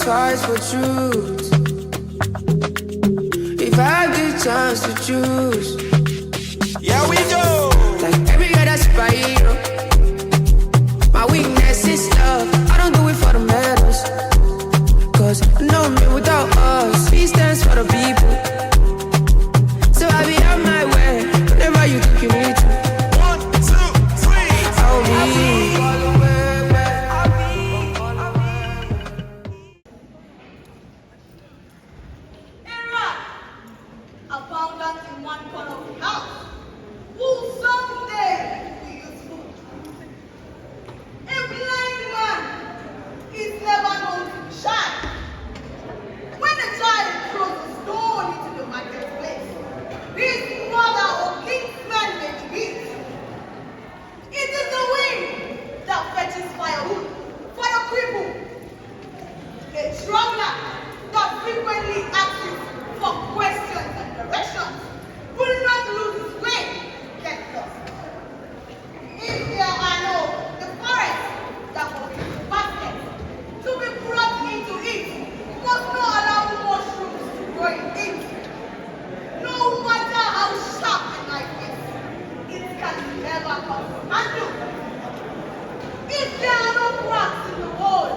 sacrifice for truth. If I had the chance to choose, here we go. like every other spiral, my weakness is love. I don't do it for the medals, cause no man without us. He stands for the people. So I be on my way whenever you think you need to. 1, 2, 3. I'll be. Abundant in one corner of the house, who someday will be useful. A blind man is never known to be shy. When a child throws a stone into the marketplace, his mother or kinsman may be hit. It is the wind that fetches firewood for the cripple. A traveler that frequently asks for questions and directions will not lose his way, get lost. If there are no the forest that will be the basket to be brought into it, must not allow mushrooms to grow in it. No matter how sharp the knife is, it can never cut the handle. If there are no cracks in the wall,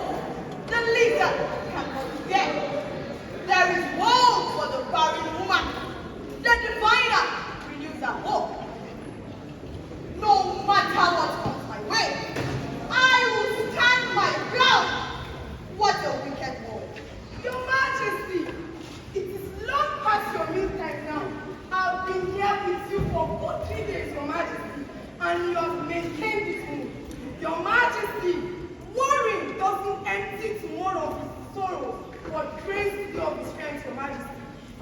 the lizard cannot be there. There is hope for the barren woman. The diviner renews her hope. No matter what comes my way, I will stand my ground. What a wicked world. Your Majesty, it is long past your midtime now. I've been here with you for good 3 days, Your Majesty, and you have maintained this mood. Your Majesty, worrying doesn't empty tomorrow of his sorrow, but drains the day of his strength, Your Majesty.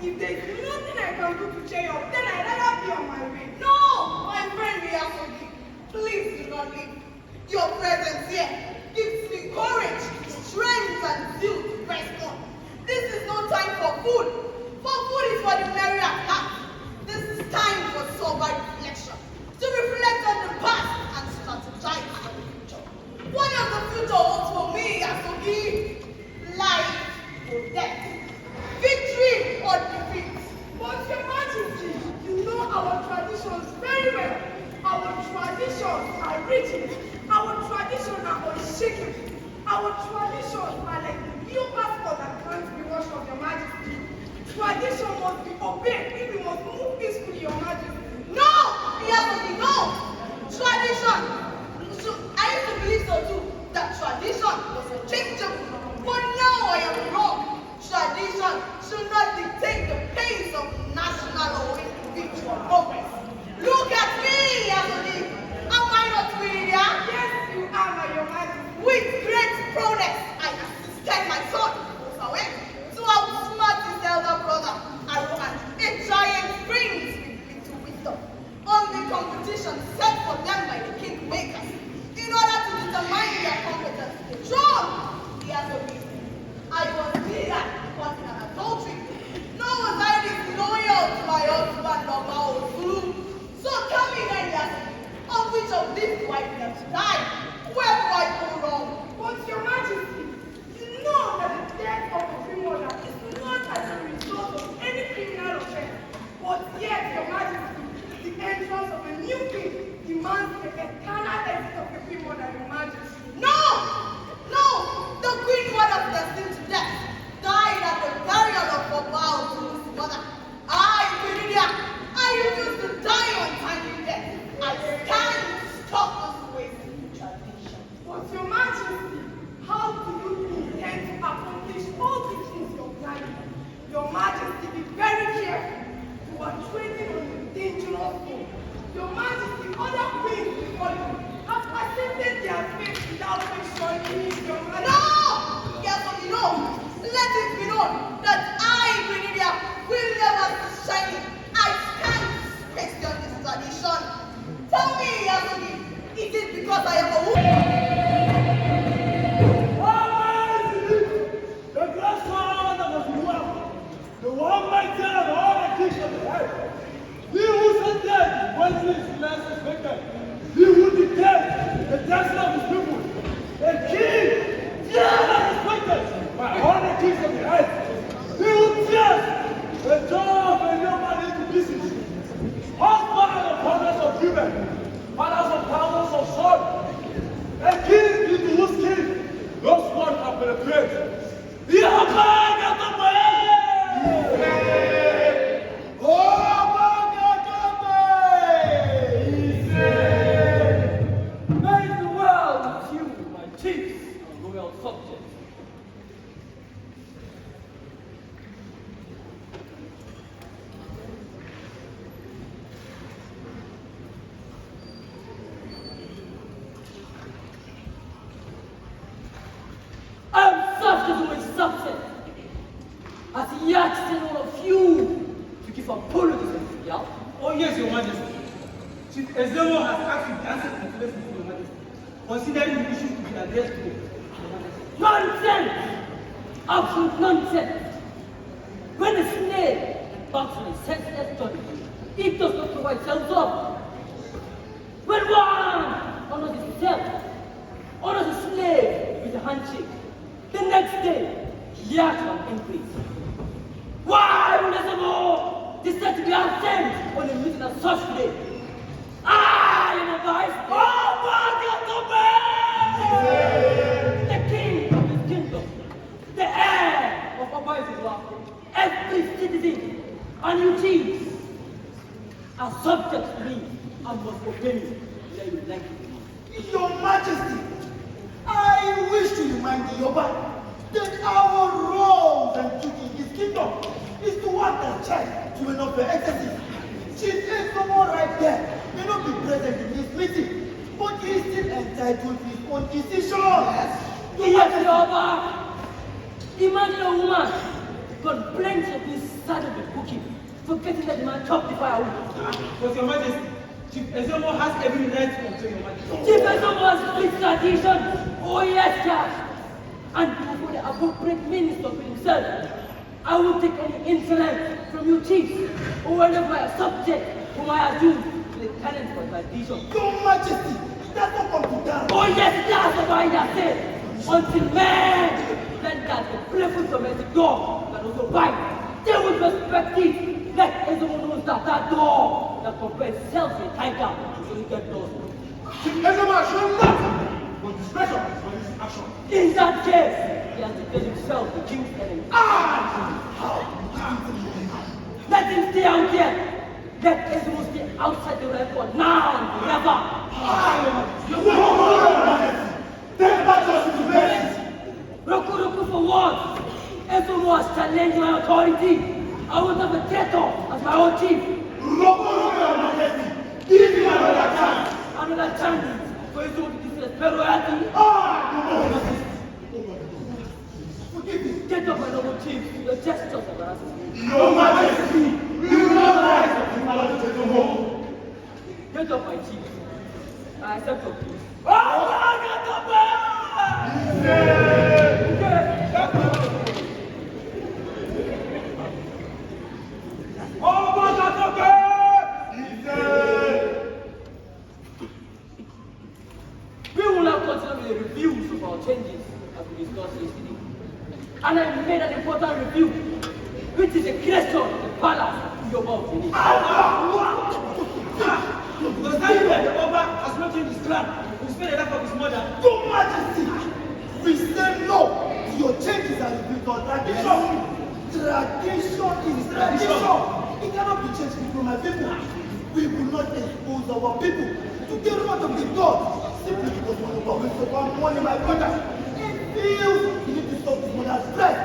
If there is nothing I can do to cheer you up, then I'd rather be on my way. No, my friend Riakogi, please do not leave. Your presence here gives me courage, strength, and zeal to press on. This is no time for food. For food is for the merry at heart. This is time for sober reflection, to reflect on the past and strategize for the future. What does the future hold for me, Asogi? Life or death, victory or defeat. But Your Majesty, you know our traditions very well. Our traditions are rigid. Our traditions are unshaken. Our traditions are like the new passport that can't be washed off, Your Majesty. Tradition must be obeyed if we must move peacefully, Your Majesty. No! Yes, no! Tradition! I used to believe so too, that tradition was unchangeable. But now I am wrong. Tradition should not dictate the pace of national or individual progress. Look at me, Yasodi. Am I not winning here? Yes, you are, my Your Majesty. With great proneness, I assisted my son, Osawe, to outsmart his elder brother, Arohan. A giant brings with little wisdom. On the competition set for them by the kingmakers, in order to determine their competence to the throne, Yasodi. I was neither caught in an adultery, nor was I disloyal to my husband or Zulu. So tell me then, Yasodi, on which of these do I deserve to die? Where do I go wrong? But Your Majesty, you know that the death of a free mother is not as a result of any criminal offense. But yet, Your Majesty, the entrance of a new king demands the eternal exit of a free mother, Your Majesty. No! No! The queen mother destined to death died at the burial of Obao Zulu's mother. I refuse to die untimely death. I stand to stop this wasting tradition. But Your Majesty, how do you intend to accomplish all the things you're planning? Your Majesty, be very careful. You are treading on a dangerous road. Your Majesty, other queens before you have accepted their fate without questioning Your Majesty. No! Yes, but you know, let it be known that I, Beninia, will never cease shining. I stand to question this tradition. Tell me, Yasuni, is it because I am a woman? The great Solomon of the world, the Almighty of all the kings of the earth, he who sent death when his last expected, he who declared the destiny of his people, a king, dear and respected by all the kings royal subjects. I am such as my subject, as he asks all of you to give apologies and yeah? Oh yes, Your Majesty. Chief Ezemo has asked you to answer the questions to Your Majesty, considering the issues to be addressed today. Your Majesty. Nonsense! Absolute nonsense! When a slave embarks on a senseless journey, it does not provide self-love. When one honors himself, honors a slave with a handshake, the next day, he acts on increase. Why would Ezemo decide to be absent on a meeting as such today? I am a vice. The king of his kingdom, the heir of Abai's every citizen and you chiefs are subject to me and must obey me. Whether you like it or not. Your Majesty, I wish to remind the Yoruba that our roles and duty in this kingdom is to act as check to enough the excesses. Chief Ezemo right there may not be present in this meeting, but he is still entitled to his own decision. Yes, Yoruba. Imagine a woman complains of being saddled with cooking, forgetting that the man chopped the firewood. But Your Majesty, Chief Ezemo has every right to obey Your Majesty. Chief Ezemo has split tradition. Oh yes, Judge. And before the appropriate minister for himself, I will take any insolence from you chiefs or whenever I subject whom I adjure to the tenant for tradition. Your Majesty, it does not come to that. Oh yes, that's what I said. Until men, then that the playful domestic dog can also bite. They would respect it. Let everyone knows that dog that compares itself to a tiger will only get lost. Chief Ezemo has shown nothing but discretion for his action. In that case, he has declared himself the king's enemy. Let him stay out there. Let everyone stay outside the record now and forever. Take back justice to mercy. Roku for what? Everyone has challenged my authority. I will have a traitor as my own chief. Your Majesty, give him another chance. Another chance for everyone to disrespect royalty. Your Majesty. Forgive me. Get up, my noble chief. Your gestures embarrasses me. Your Majesty, we will not rise to follow the home. Get up, my chief. I accept your plea. We will now continue with the reviews of our changes as we discussed yesterday. And I made an important review, which is the creation of the palace in your mouth. Because now you the Oba has not changed his plan. He spent enough of his mother. Your Majesty, we say no to your changes and rebuke our tradition. Tradition is tradition. It cannot be changed from my people. We will not expose our people to get rid of the God simply because one of our ways of one money, my brother. It feels we need to stop this mother's breath.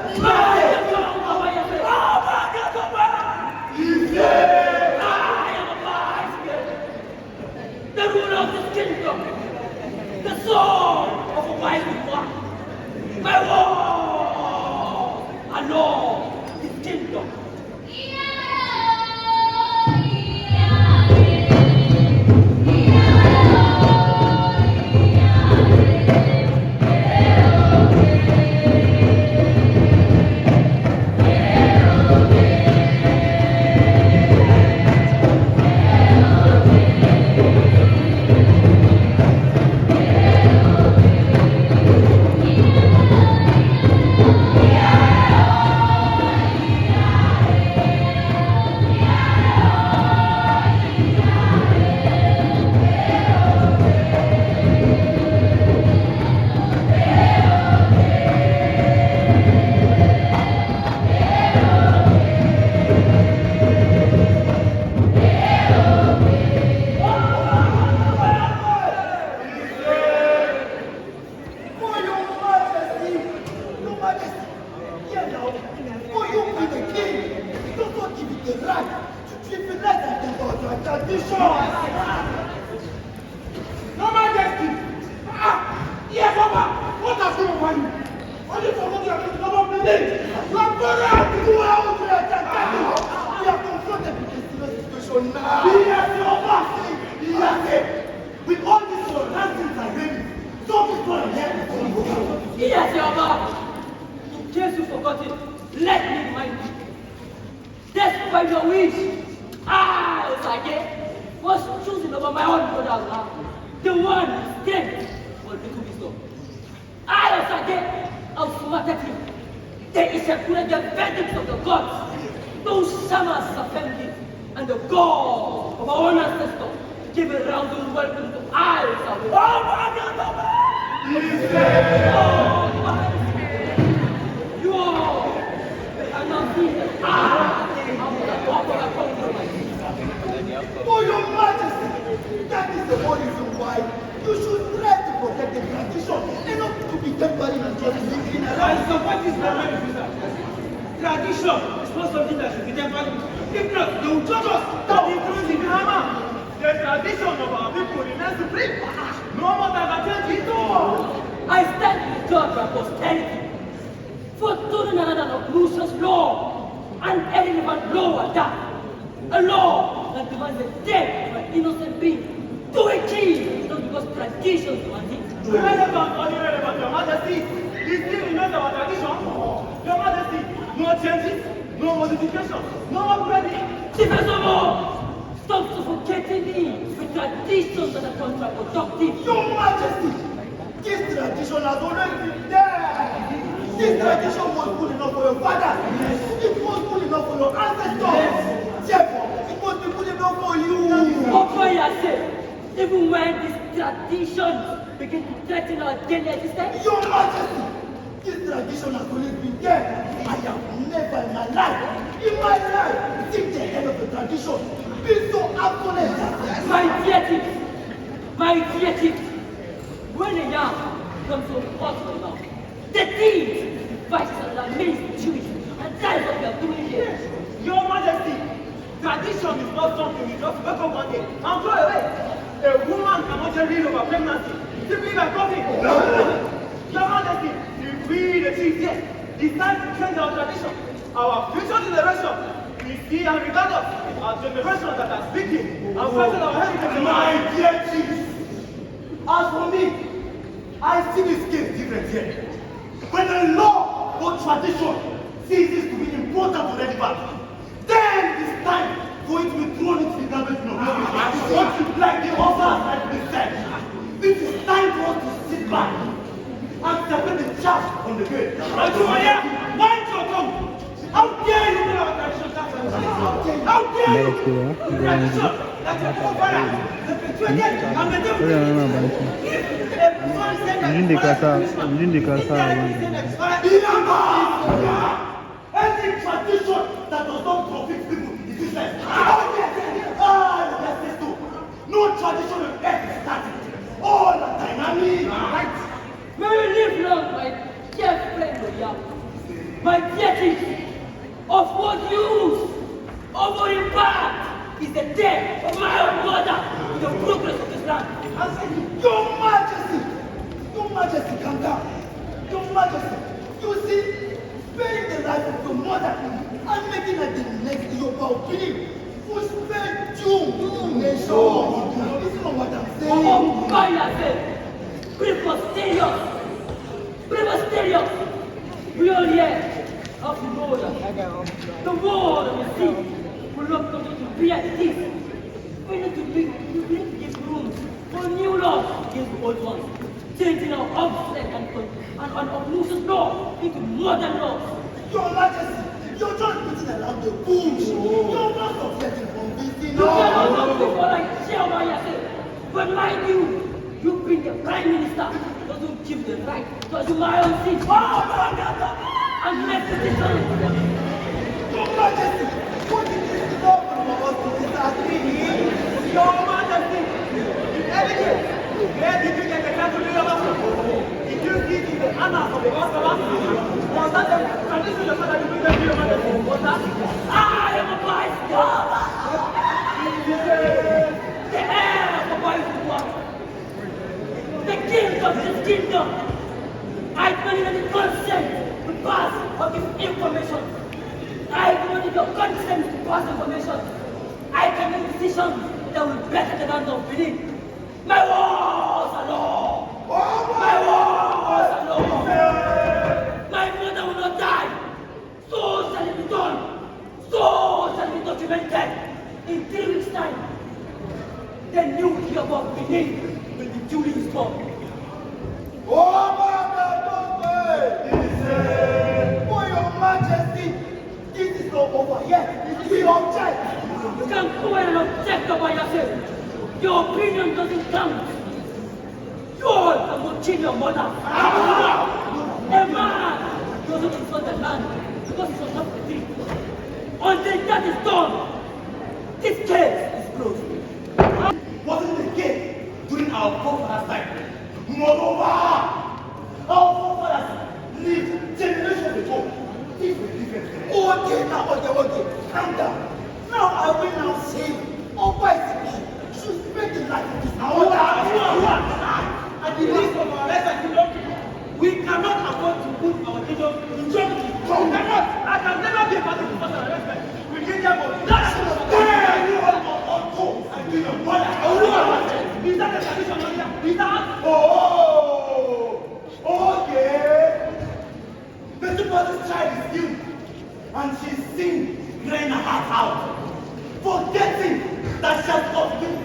The ruler of this kingdom, the soul of a wise one, my war, and all this kingdom. you. Only for what you are going to come up with it. You are very happy to go out to your temple. We are confronted with this serious situation now. He has your back. He has it. With all these surroundings and rain, some people are here before you. He has your back. In case you forgot it, let me remind you. Despite your wish, I, Osage, was choosing over my own brother's land. The one with strength for little wisdom. I, Osage, outsmarted him. There is a great vengeance of the gods. Those shamans affirmed it, and the God of our own ancestors gave a rousing welcome to I, Osage. Oh my God! Oh my! You all are not seen that I am the top of the compromise. Oh, your majesty, that is the whole reason why you should try to protect the tradition and not to be temporary and just living I around. support this very refusal. Tradition is not something that should be temporary. If not, they will judge us that includes in Hama. The tradition of our people remains supreme. No more than can change it all. I stand with God for posterity, for turning another obnoxious law, an irrelevant law at that. A law that demands the death of an innocent being to a king, not because traditions demand it. Relevant or irrelevant, Your Majesty, this still remains our tradition. Your Majesty, no changes, no modifications, no upgrading. Chief stop suffocating me with traditions that are counterproductive. Your majesty, this tradition has already been there. This tradition was good enough for your father. It was good enough for your ancestors. Therefore, it must be good enough for you. Even when these traditions begin to threaten our daily existence. Your majesty, this tradition has always been there. I have never in my life, seen the head of the tradition be so absolute. My dear chief, when a yam comes so hot for mouth, the deeds, vices and laments Jewish, and that is what we are doing here. Your Majesty, tradition is not something you just wake up one day and throw away. A woman cannot just read over pregnancy simply by coughing. Your Majesty, if we, the chiefs here, decide to change our tradition, our future generation will see and regard us as generations that are speaking and fighting our heritage. My dear chief, as for me, I see this case different here. When the law or tradition ceases to be important or relevant, then it is time for it to be thrown into the garbage bin of rubbish. What you like the author has been said. It is time for us to sit back and separate the chaff from the grain. Ajumaya, mind your tongue! How dare you tell our tradition that? How dare you? The tradition that your forefathers perpetuated and maintained. If a son said that Mjini kasa any tradition that does not profit people is useless. No tradition on earth is static. All are dynamic. Right? May you live long, my dear friend Oyam. My dear chief, of what use? Of what impact is the death of my own mother in the progress of this land? I said, Your Majesty, calm down. Your Majesty, you see, sparing the life of your mother and making her the next Yoruba king will spare doom to the nation. This is not what I'm saying. Oh, by yourself! Preposterous! We all here of the border. The world of the sea will not continue to be as it is. We need to give room for new laws against the old ones, changing our obsolete and obnoxious law into modern laws. Your Majesty, you're just beating around the bush. You're not subjecting from this. You cannot do what I share by yourself. But mind you bring the Prime Minister doesn't give the right to assume my own seat. Oh my God! And make the decision. Your Majesty, what is this law for us to disagree? Your Majesty, in any case, where did you get the country of us? Did you give it the honor of the Oscar? Was that the tradition of that you bring them to Your Majesty? Was that? I am a vice the heir of the vice one. The king of this kingdom. I demanding the consent to pass of this information. I demanded your consent to pass information. I can make decisions that will better the land of Benin. My walls are law. My walls are law. My mother will not die. So shall it be done. So shall it be documented. In 3 weeks' time, the new year of Benin will be duly installed. For your majesty, this is not over yet. We object. You can go and object about yourself. Your opinion doesn't count. You all can kill your mother. A man doesn't insult the land because it's on top of the thing. Until that is done, this case is closed. Wasn't the case during our forefathers' time? Moreover, our forefathers lived generations ago. Things were different. Okay. Calm down. Now I will now say, should spend the life of this At the risk of our lives and belonging, we cannot afford to put our kingdom in jeopardy. We cannot. I can never be a part of the person arrestment. We get there for that. Is that the tradition here? Is that? Okay. The super's child is ill, and she's seen crying her heart out, forgetting that she has not been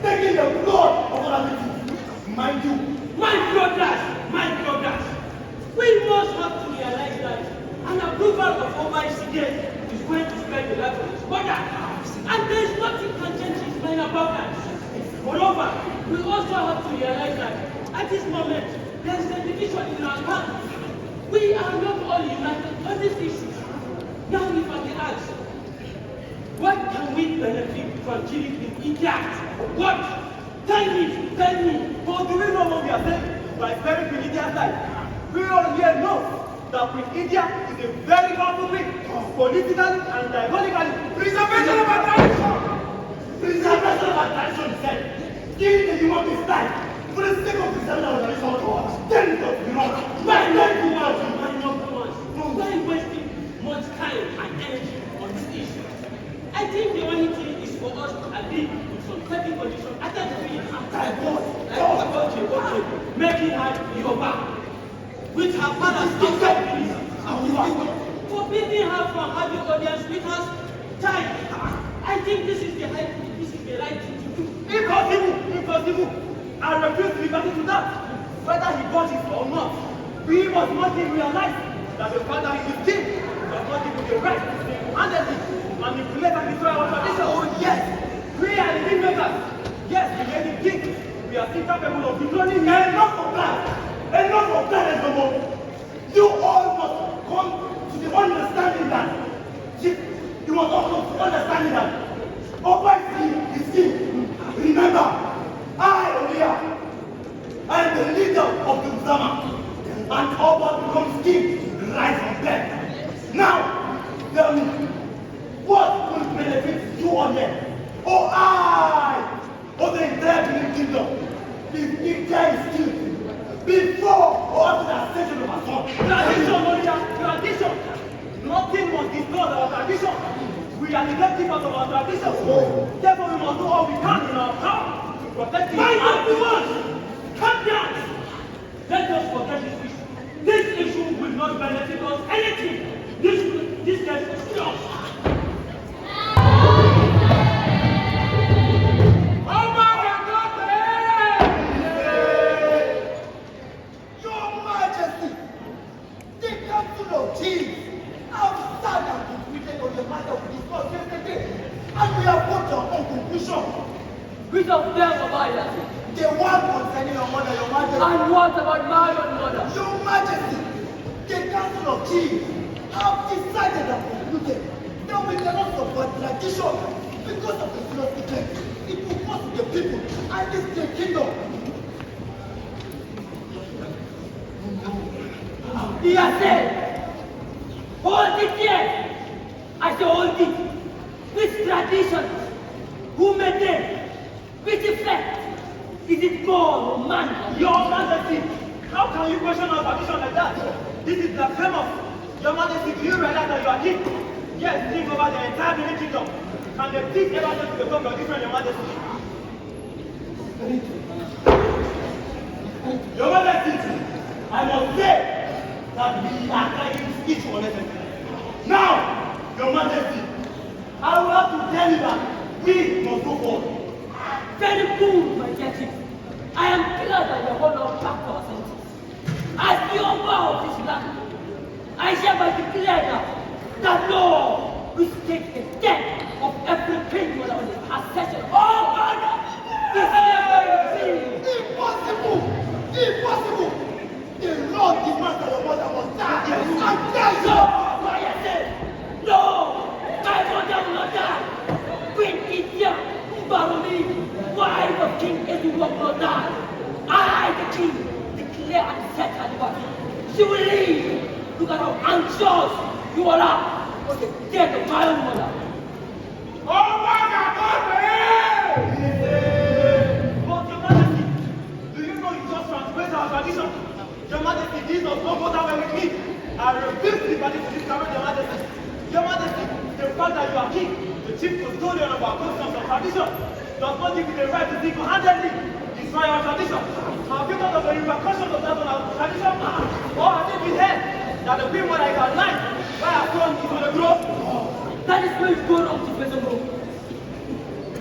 taking the blood of other people. Mind you, My brothers, we must have to realize that an approval of IDI'A is going to spend the life of his mother. And there is nothing can change his mind about that. Moreover, we also have to realize that at this moment, there is a division in our camp. We are not all united on this issue. Now if I may ask, what can we benefit from killing in India? What? Tell me. For do we know what we are saying by sparing with India's life? We all here know that with India is a very powerful thing, politically and diabolically. Preservation of our tradition! preservation of our tradition is said. Giving the human being's life for the sake of preserving our tradition. Then it does belong. Why not do why wasting much time and energy on this issue? I think the only thing is for us to agree with some certain conditions after the meeting. Okay. Making her Yoruba, which her fathers outside Benin, forbidding her from having audience with us. Time. I think this is the right thing to do. Impossible. I refuse to be back to that. Whether he wants it or not, we must not realize that the father is his king, does not give him the right to single-handedly manipulate and destroy our tradition. Oh yes, we are the kingmakers. Yes, we made him king. We are still capable of dethroning him. enough of that, no more. You all must come to the understanding that you must also understand that Oba is king. Remember, I am the leader of the Zama, and Oba becomes king right from there. Now, tell me, what will benefit you all here? Or I, or the entire Benin kingdom, if India is killed before or after the ascension of our son? Tradition. Nothing must destroy our tradition. We are the gatekeepers of our tradition. Therefore, we must do all we can in our power to protect it. Calm down. Let us forget this issue. This issue will not benefit us anything. This case is yours. Your Majesty, the Council of Chiefs have sat and concluded on the matter we discussed yesterday, and we have got our own conclusion. Which of them am I asking? The one concerning your mother, Your Majesty. And what about my own mother? Your Majesty, the Council of Chiefs have decided and concluded that we cannot support tradition because of the serious effect it will cause the people and the kingdom. He has said, hold it here. I say hold it. Which tradition? Who made them? Which effect? Is it God or man? Your Majesty, how can you question our tradition like that? This is blasphemous. Your Majesty, do you realize that you are king? Yes, king over the entire Benin kingdom. Can the thief ever just become your different, Your Majesty? Your Majesty, I must say that we are trying each unnecessary. Now, Your Majesty, I will have to tell you that we must go forward. Very good, my dear chief. I am glad that you hold on back to our senses. As the owner of this land, I hereby declare now that law will take the death of every criminal on the accession of honor. This never seen. Impossible! Impossible! The law demands that your mother must die. Yes, I tell you! No! Quiet it! No! My mother will not die! Queen IDI'A, Baroni, wife of King Edward will not die! I, the king, declare and set her body. She will live! Look at how anxious you all are for the death of my own mother. Oh my God! But Your Majesty, do you know you just transgressed our tradition? Your Majesty, this does not go that way with me. I refuse to be party to this current, Your Majesty. Your Majesty, the fact that you are king, the chief custodian of our customs and tradition, does not give you the right to single-handedly destroy our tradition. Have you thought of the repercussions of that on our tradition? Or has it been heard that the queen mother is alive while our throne is on the throne? That is where you go wrong to Fezamo.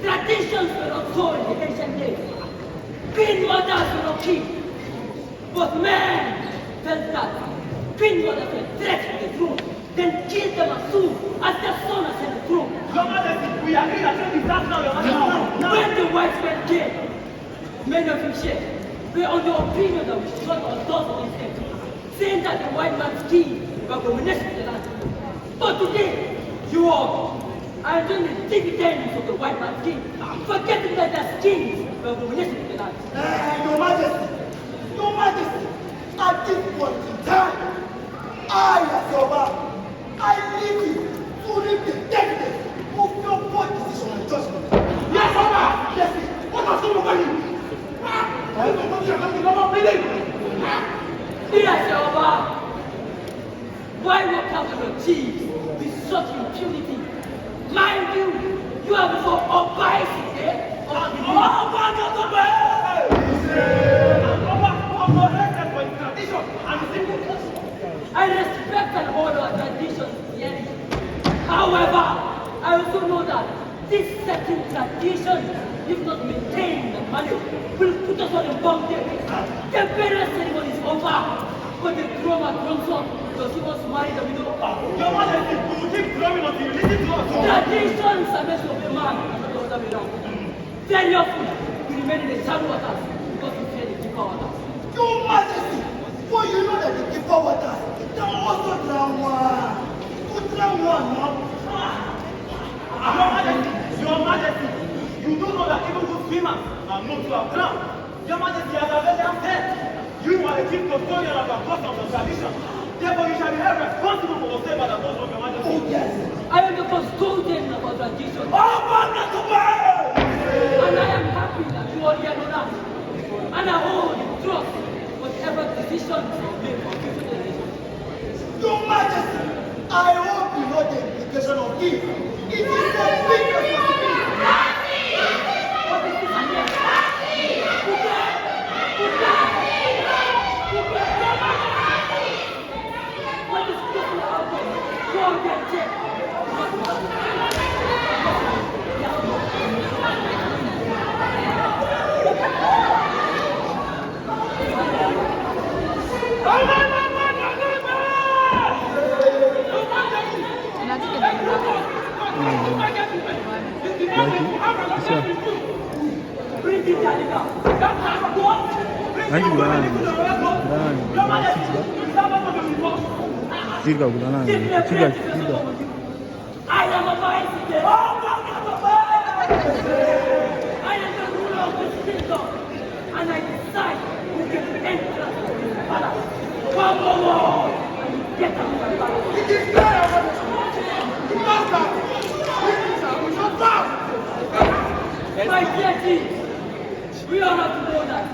Traditions were not so in the ancient days. Queen mothers were not king. But men felt that queen mothers were threat to the throne, then killed them as soon as their son ascended the throne. Your Majesty, we agree that it is that now, Your Majesty. Now, when the white men came, many of them shared, were on the opinion that we should shut our doors on his head, saying that the white man's king were abomination to the land. But today, you all are enjoying the dividends of the white man's king, forgetting that their kings were abomination to the land. Your Majesty, at this point in time, I, as your man, I leave you to reap the deadness of your bold decision and judgment. Yes, Papa! Yes, What has come over you? Yes, Jehovah. Why walk out of your chiefs with such impunity? Mind you, you are before all biases, eh? I respect and honor our traditions dearly. However, I also know that this certain tradition, if not maintained and managed, will put us on a boundary. The burial ceremony is over, but the drum and drums up because he was married and we don't know. Your Majesty, we will keep drumming until you listen to us. Traditions are meant to be man and not the other way around. Very often, we remain in the shallow waters because we fear the deeper waters. Your Majesty, for you know that the deeper waters can also drown one. To drown one, no? Your Majesty, you do know that even good swimmers are known to have drowned. Your Majesty, as I earlier said, you are the chief custodian of our customs and tradition. Therefore, you shall be held responsible for whatever that goes on, Your Majesty. Oh, yes. I am the custodian of our tradition. And I am happy that you all here know that. And I hold in trust whatever decisions you make for future generations. Your Majesty, I hope you know the implication of this. It is a big responsibility. What is this again? What is this about? Go and get checked. Tiga gulana tiga. I am a vice. I am the ruler of this kingdom, and I decide who gets the entrance to this palace. Come on, and get out of my palace. It is there. Master, we shall pass. My dear chief, we are not to know that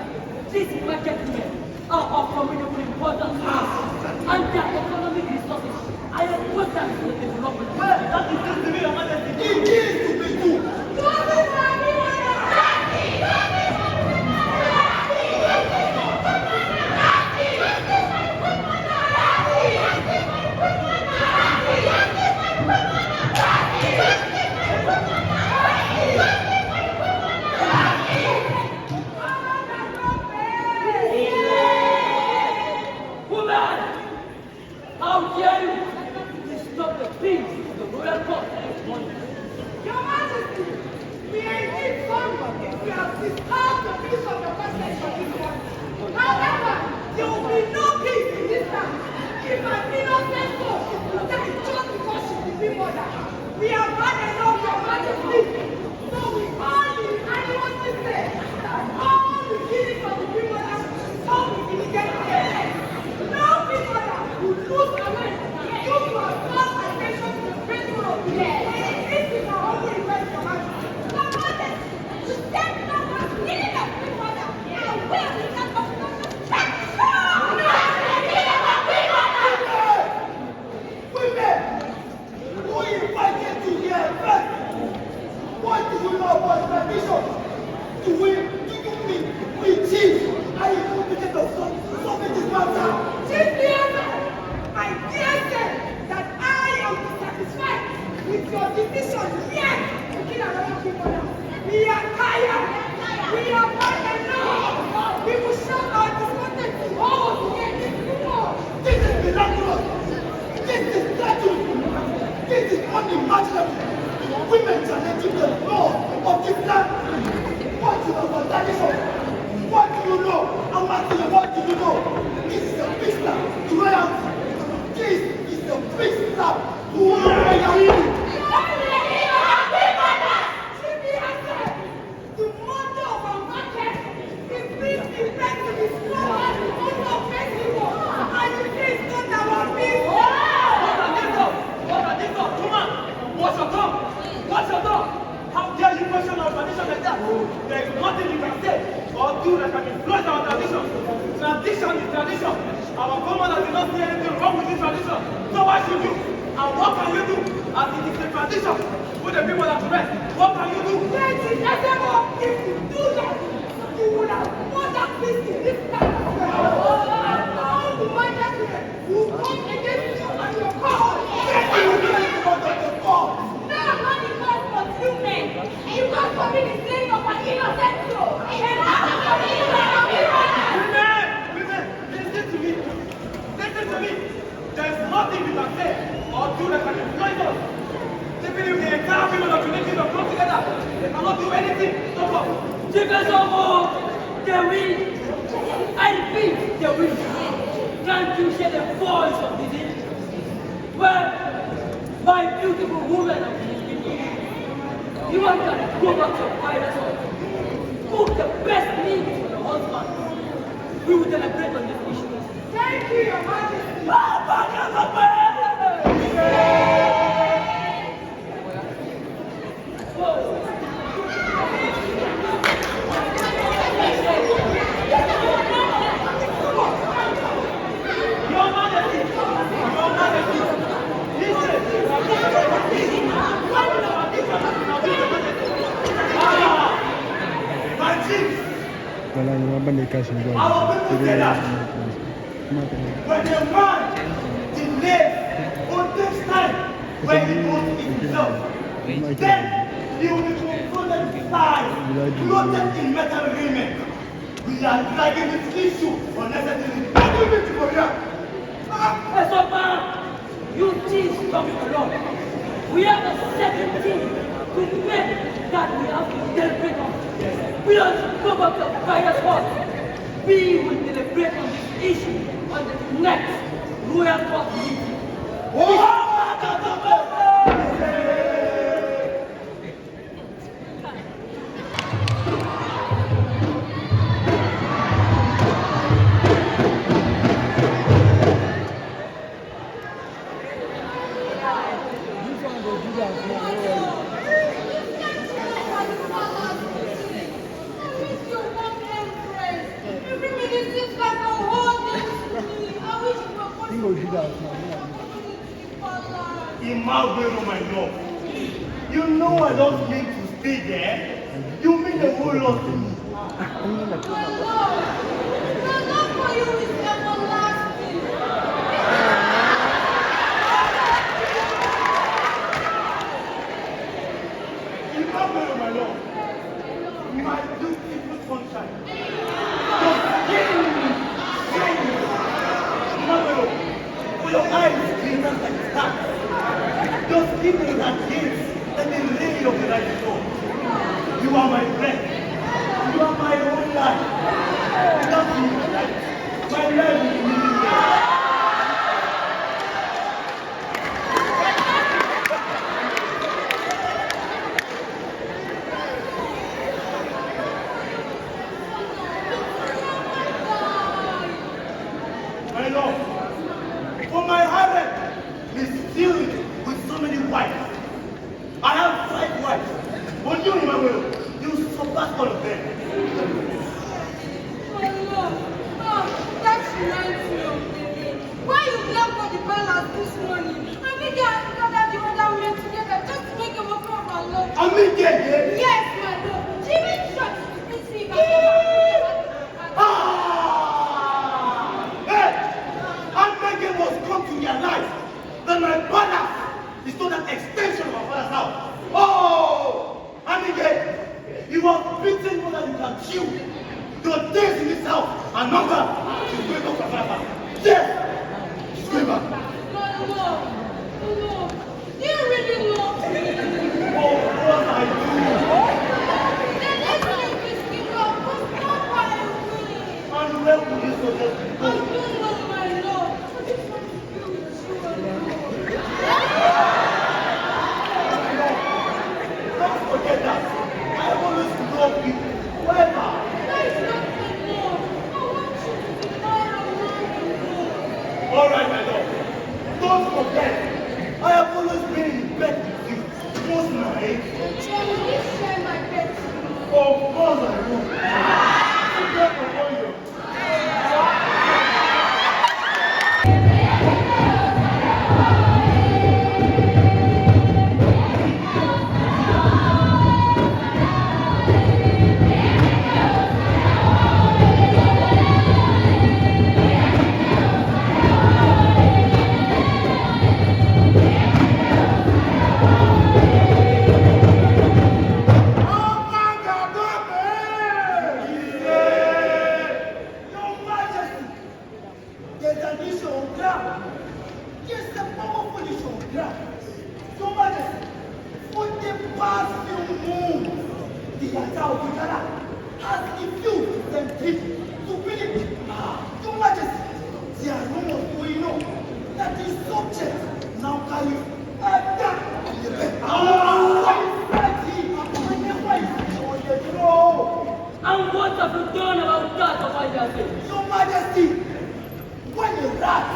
these market women are of formidable importance to us. and their economic resources are important to the development. Well, that is just to me, Your Majesty. It is to be too. Woman! How dare you disturb the peace of the royal court this morning? Your Majesty, we are indeed sorry if we have disturbed the peace of your presence for this morning. However, there will be no peace in this town if an innocent soul is to die just because she is the queen mother. We have had enough, Your Majesty. So we only annually say that all the killings of the queen mother shall be vindicated. No queen mother will lose her life due to her false attention to the principle of the law. This is our only request, Your Majesty. Your Majesty, you said no one killing of queen mother and will be not of Women, who invited you here first? What do you know about tradition? Do you mean we chief are incompetent of solving this matter? Chief Diana, I dare say that I am dissatisfied with your decision yet to kill another people now. We are tired. We are had enough. We will show our discontent to all to get this people. This is miraculous. This is tragedy. This is unimaginable. Women challenging the law of this land. What do you know about tradition? What do you know? And what do you know? This is a prisoner to royalty. This is a prisoner to royalty. The mother of our market is being prepared to destroy us under festival, and it is not our business. What are these of? Woman, what's your tongue? What's your tongue? How dare you question our tradition like that? There is nothing you can say or do that can influence our tradition. Tradition is tradition. Our commander did not see anything wrong with this tradition. So why should you? And what can you do? As it is a tradition with the people that rest. What can you do? Then if you do that, you would have won that peace in this time. All the majesty will come against you and your cause. You will do anything about the cause. No, not the cause for two men. You can't commit the sin of an innocent soul. And that's the reason of Women, listen to me. Listen to me. There is nothing you can say or do that can influence us. Even if the entire people of the nation come together, they cannot do anything. Stop us. Because of all, they will. I repeat, they will. Can't you hear the voice of the day? Well, my beautiful woman of this people, you want to go back to your father's house, cook the best meat for your husband. We will deliberate on this issue. Thank you, Your Majesty. Your Majesty, listen. My chief, Wala naman ba ni cash mo? our people say that when a man delays or takes time when he goes himself, then he will be confronted with lies, clothed in metal raiment. We are dragging this issue unnecessarily. What do you mean to forget? You thieves come along. We have a second thing to make that we have to deliberate on. We don't go back to fire spot. We will deliberate on this issue on the next royal court meeting. Every minute seems like a whole day to me. I wish you were King will do that. Imagine, my love. You know I don't mean to stay there. You mean a whole lot to me. My love for you is everlasting. Imagine, my love. My beautiful sunshine. Your eyes clean like stars. Just give me that gaze and the ray of the light soul. You are my friend. You are my own life. Without you, my life is meaningless. My love, for my heart is filled with so many wives. I have 5 wives. But you, Emmanuel, you surpass all of them. My love, that reminds me of BENIN. Why you left for the palace this morning? Amiga and gathered the other women together just to make a mockery of our love. Amiga, yes? Yes, my love. She even tried to see if I Hey! Amiga must come to realize that my palace is not an extension of our father's house. Oh! Amiga, you have beaten more than you can chew. Your days in this house are numbered. She's going back to her father. Yes! She's going back. My love, do you really love me? Oh, what I do! Then let's make this give up. Not why I will. And where will you suggest we I go? don't know, my love. I just want to be with you alone. Don't forget that. I always love you. Forever. That is not enough. I want you to be more around me. All right, my love. Don't forget. I have always been in bed with you. Most nights. Then will you share my bed with me? Of course I will. I'm there for you. Your Majesty, there's an issue on ground. Yes, a powerful issue on ground. Your Majesty, for the past few moons, the Yata of Bukara has refused them people to believe it. Your Majesty, there are rumors going on that the subject now carries a dark on the bed. And what have you done about that, of Majesty? Your Majesty, when a rat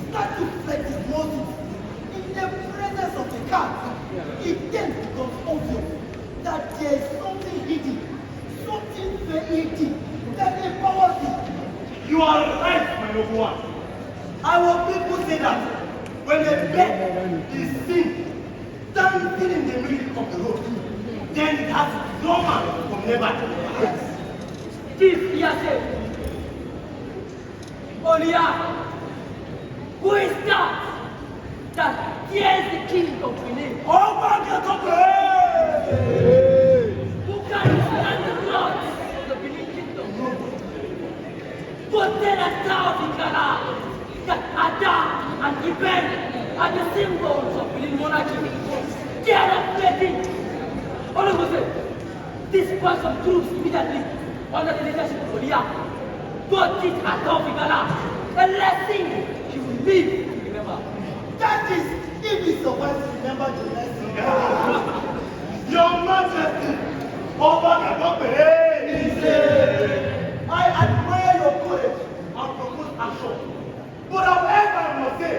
starts to flex his muscles in the presence of the cat, it then becomes obvious that there is something hidden, something very deep that empowers it. You are right, my noble one. Our people say that when a bird is seen dancing in the middle of the road, then it has normal from nearby. This Yase. Olia. Who is that? That tears the king of Benin. Oh, my God, Who can stand the blood of the Benin kingdom? But then a thousand Kara, that Ada and Iben are the symbols of Benin monarchy. They are not letting. All of us, disperse some troops immediately under the leadership of Olia. God teach Ada Igala a lesson she will live to remember. That is, if he survives to remember the lesson. Your Majesty, I admire your courage and propose action. But however I must say,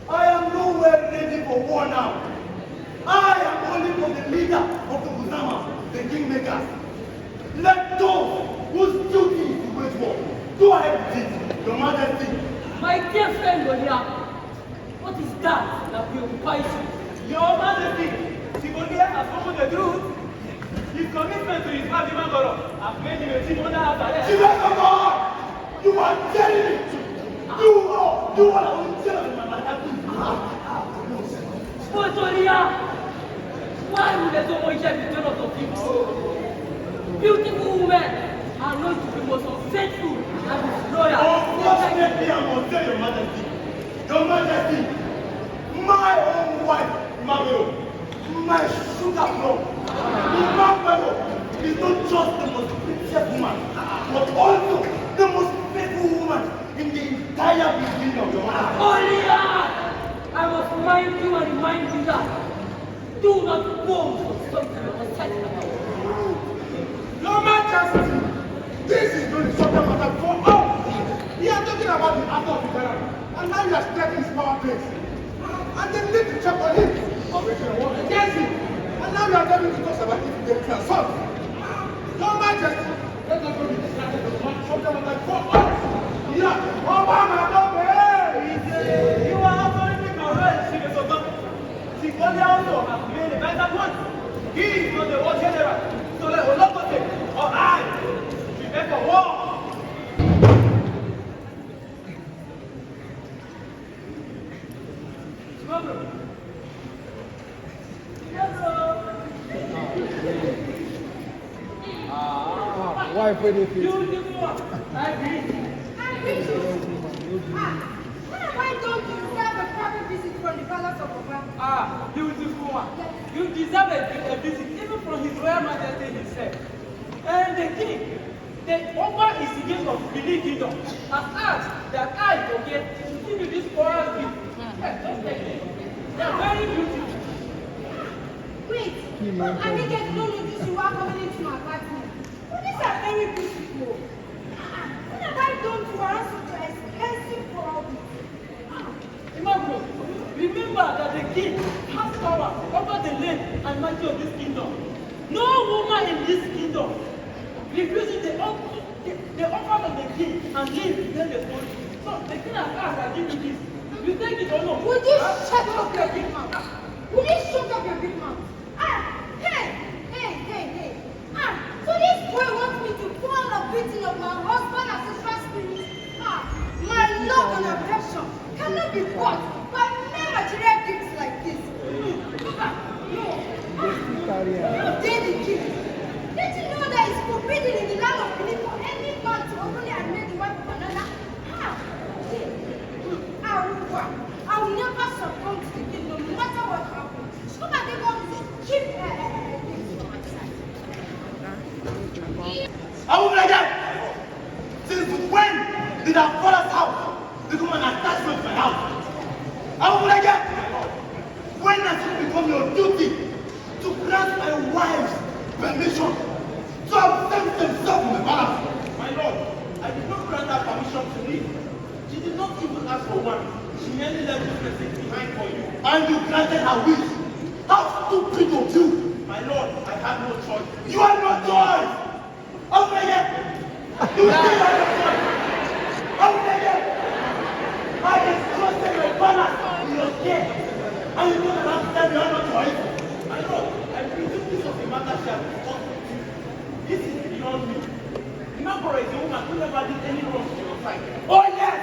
I am nowhere ready for war now. I am only for the leader of the Kusama, the kingmakers. Let those whose duty is to wage war go ahead with it, Your Majesty. My dear friend Golia, what is that that preoccupies you? Your Majesty, Sigonia has spoken the truth. His commitment to his wife, Imagoro, has made him a chief under house arrest. Chibakaba! You are telling me! You are telling me! Golia, why would the Zomoisha be turned out of you? Beautiful women are known to be most unfaithful and disloyal. Unfortunately, I must tell your Majesty. Your Majesty, my own wife, Mamelo, my sugar plum, Mamelo is not just the most prettiest woman, but also the most faithful woman in the entire beginning of your life. Golia, I must remind you and remind you that do not boast of something you are certain about. Your Majesty, this is not a short matter for us. We are talking about the act of the Pharaoh, and now you are stretching his power base. And they need to check on him. Against him. And now you are telling me to talk about it they transform. Your Majesty, let us go be distracted with one short matter for us. Yeah, Obama, You are absolutely correct, Shigesoto. Sigonia also has made a better point. He is not the war general. So let Olokote or I prepare for war. Why for this? Why don't you deserve a private visit from the palace of Oba? Beautiful one. You deserve a visit even from His Royal Majesty himself. And the king, the Oba is the king of Benin Kingdom, has asked that I forget to give you this royal gift. Yes, just take it. They are very beautiful. Wait, I think I don't know this you are coming into my apartment. But these are very beautiful. Why don't you ask such an expensive product? Imagine, remember that the king has power over the land and mighty of this kingdom. No woman in this kingdom refuses the offer of the king and leave then the throne. So the king has asked, I give you this. You take it or no? Would you shut up your big mouth? Would you shut up your big mouth? Hey! So this boy wants me to fall a beating of my husband as a trust spirit? My love and affection cannot be bought by mere material gifts like this. No. How dare the king? Did you know that it's forbidden in the land of Benin for any man to openly admit the wife of another? I will never succumb to the king no matter what happens. So that they want to keep Since when did our father's house become an attachment to my house? When has it become your duty to grant my wife's permission to absent themselves from the palace? My lord, I did not grant her permission to leave. She did not even ask for one. She merely left this message behind for you. And you granted her wish. How stupid of you! My lord, I have no choice. You have no choice! You still have no choice! I entrusted my palace in your care, and you don't understand you have no choice. My lord, I presume this was a matter she has discussed with you. This is beyond me. Imagora is a woman who never did any wrong to your side. Oh yes!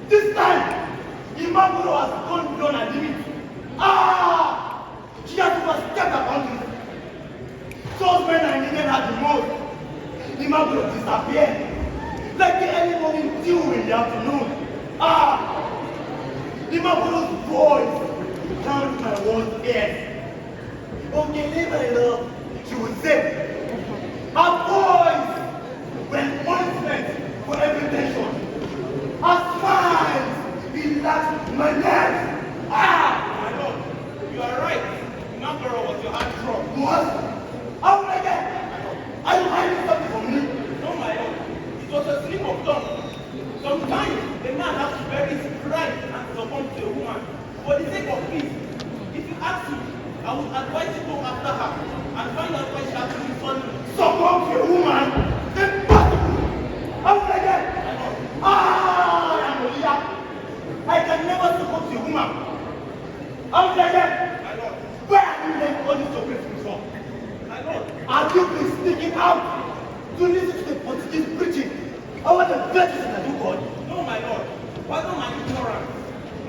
This time, Imagoro has gone beyond her limit. She has overstepped her boundaries. Just when I needed her the most, Imagoro disappeared. Like the early morning dew in the afternoon. Imagoro's voice drowned my world's ears. Okay, leave my love, she would say. Her voice when ointment for every tension. Her smile relaxed my nerves. My lord, you are right. Imagora was your heart drop. What? How would I get? Are you hiding something from me? No, my lord. It was a slip of tongue. Sometimes the man has to bury his pride and succumb to a woman. For the sake of peace, if you ask me, I would advise you to go after her and find out why she has been so a woman. How did I get? My lord. Where have you learned all these chocolates from? My lord. Have you been sneaking out to listen to the Portuguese preaching about the virtues of the new God? No, my lord. Pardon my ignorance.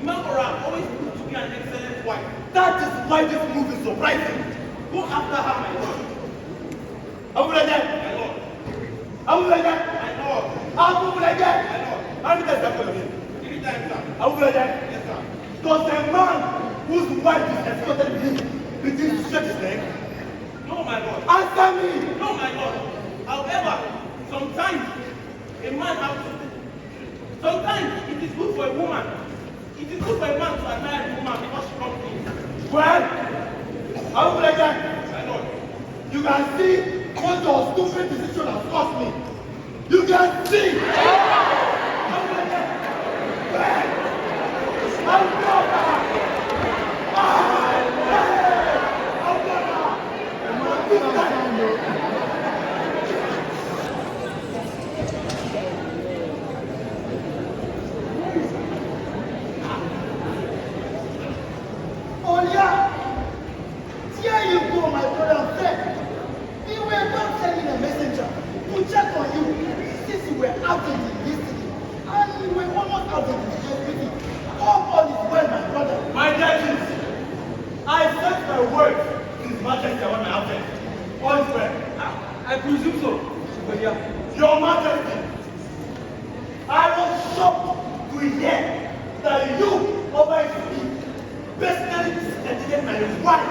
Imamora always proved to be an excellent wife. That is why this move is surprising. Go after her, my lord. How will I get? My lord. How will I get? My lord. How will I get? My lord. How many times have you been? 3 times, sir. How will I get? Yes, sir. Does a man whose wife is escorted with him begin to stretch his leg? No, my lord. Answer me! No, my lord. However, sometimes a man has to. Sometimes it is good for a woman. It is good for a man to admire a woman because she comes in. Well, how will I get? My lord. You can see what your stupid decision has cost me. You can see! How will I get? Well, how will I get? Oh yeah! Here you go, my brother and friend. We were not sending a messenger to check on you since you were absent yesterday. And you were almost absent yesterday. All is well, my brother. My dear Chiefs, I sent my word to His Majesty about my absence. All is well. I presume so. Your Majesty, I was shocked to hear that you, over me, personally discredited my wife,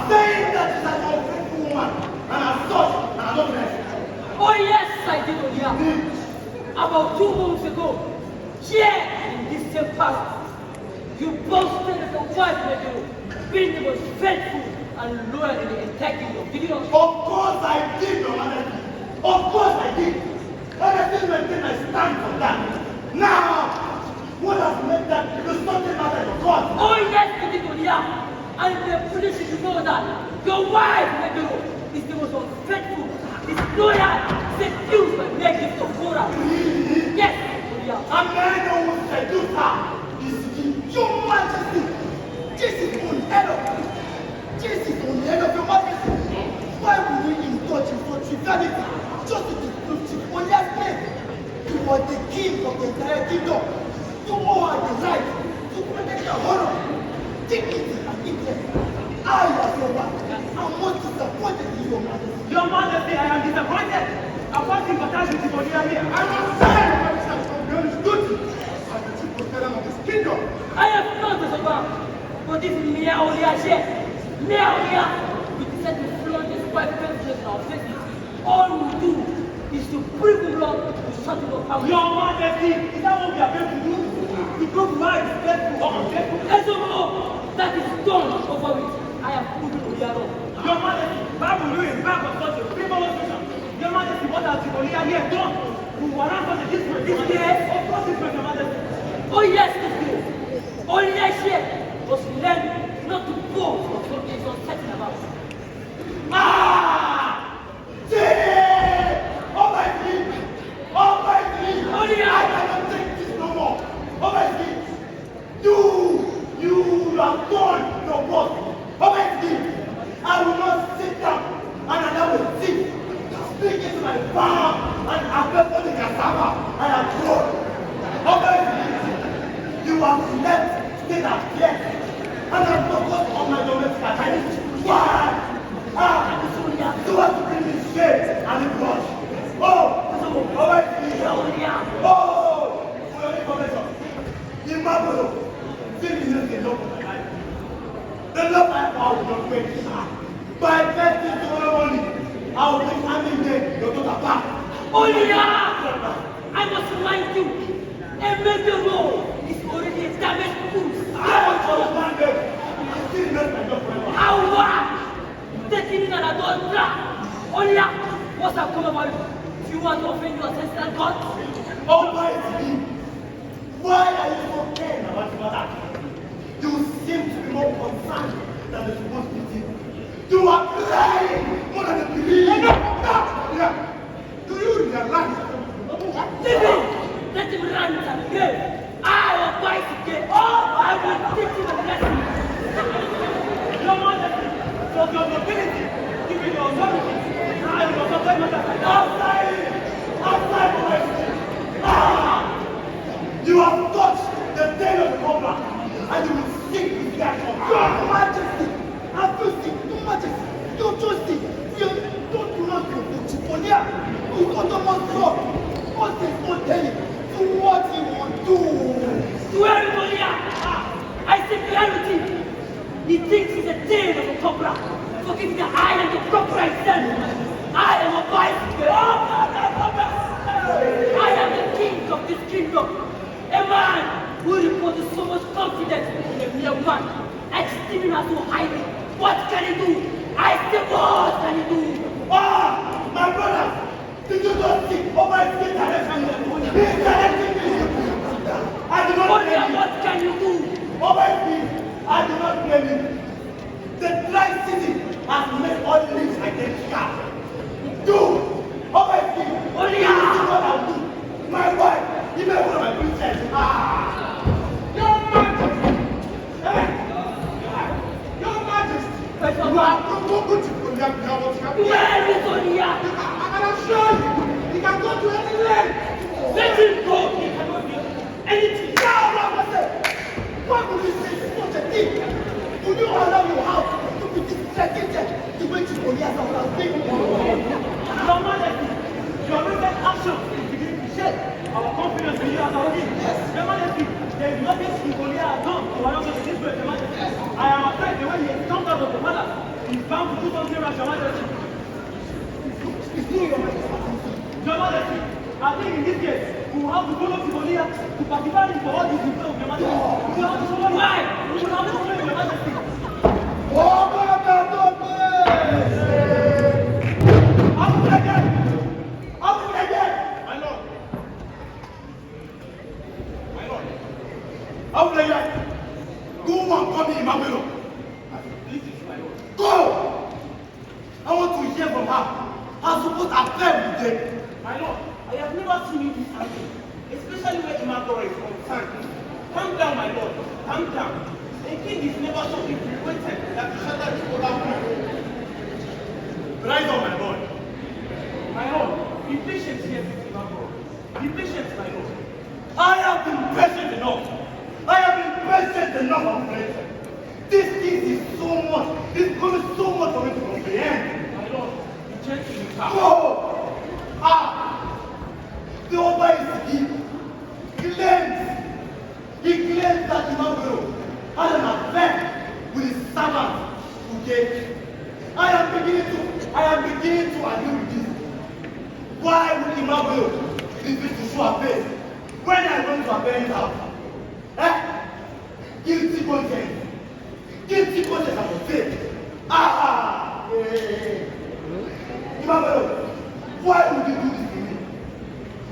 saying that she's an unfaithful woman, and as such, an adulteress. Oh yes, I did, Olia. About 2 months ago, here in this same past, you boasted that the wife of being the most faithful and loyal in the integrity of video. Of course I did, Your Majesty. Of course I did. And I still maintain my stand for that. Now, what has made that the subject matter of God? Oh yes, I did, Olia. And the police should know that your wife, Negro, is the most unfaithful, disloyal, seduced by negatives of Torah. Yes, Olia. And I know who seduced her is Your Majesty. This is unheard of. This is unheard of, Your Majesty. Why would we indulge in such triviality just to disprove Chief Olia's name? You are the king of the entire kingdom. You all have the right to protect your honor, dignity, and interest. I, as your wife, am most disappointed in you, Your Majesty. Your Majesty, I am disappointed. I want sympathize with you here. I must say, Your Majesty, from your duty as the chief protector of this kingdom. I have not disobeyed, but this mere Olia here, mere Olia, we decide to flaunt this wife faithfulness in our faces. All we do is to bring the Lord to shut it up. Your Majesty, is that what we are going to do? To prove who is faithful or unfaithful? As of all, that is done over with. I have proven Olia wrong. Your Majesty, Bible you in back of such a frivolous vision. Your Majesty, what has Olia here done? Who warrant such a disgrace? Disgrace? Of course, disgrace, Your Majesty. Oh yes, this day, Olia here was learned not to boast of what he is uncertain about. Ah! Say! Almighty! Almighty! Olia! I cannot take this no more! Almighty! You have done your work! Almighty! I will not sit down and allow a thief speak into my farm and affect the cassava I have grown! Almighty! You have left state affairs and have focused on my domestic affairs! Why? You have to bring me shame and reproach. Oh, Almighty! Oh, for your information, in Babylon, this is the love of my life. The love I have will not wait. By 30 tomorrow morning, I will bring Annie your daughter back. Olia! I must remind you, a major role is already a damaged goose. I want to understand them. I still make my job forever. Awa! Taking in an adulterer. Olia, what's have come about you? Do you want to offend your ancestral gods? Almighty, why are you so keen about your mother? You seem to be more concerned than the supposed to be. You are crying more than a belief. Yeah. Do you realize? Let him rant and go. I advise again. confidence in a mere woman, esteeming her so highly. What can he do? I say, what can he do? Ah, my brother, did you not see over his skin direction? He's directing me. I do not blame Olia, him. what can you do? Over his skin, I do not blame him. The dry season has made all leaves identical. You, over his skin, Olia! you see what I'll do. My wife, even one of my princess. Ah, Your Majesty. Hey. Your Majesty. First of You all, are provoked to Olia behind what you have done. where is Olia? And I'm sure you can go to any length. Let him go. He cannot do anything. Now, why would you say such a thing? Would you allow your house to be distracted the way to Olia has been? Your Majesty, your recent action is beginning to shake our confidence in you as our king. Yes. Your Majesty, there is nothing Olia has done to allow us to this way, Your Majesty. I am afraid the way he has come out of the palace, he is bound to do something rash, Your Majesty. It's you, Your Majesty. Your Majesty, I think in this case, we will have to follow Olia to pacify him for all this himself, Your Majesty. We will have to follow him. Why? We will have to follow him, Your Majesty. My lord. My lord. This is my lord. Go! I want to hear from her. I suppose I fell with them. My lord, I have never seen you this angry, especially when Imagora is concerned. Calm down, my lord. Calm down. A king is never so infuriated that he shatters his other king. Rise up, my boy. My lord, be patient here with Imagora. Be patient, my lord. I have been patient enough. I have been patient enough of late. This thing is so much. It's going to be so much for me to comprehend. My lord, be gentle with her. Go! Ah! The Oba is deep. He claims that Imagoro had an affair with his servant today. I am beginning to agree with this. Why would Imagoro refuse to show her face when I went to her parents' house? Eh? Guilty conscience. Guilty conscience I would say. Ah! Yeah. Imagoro, why would you do this to me?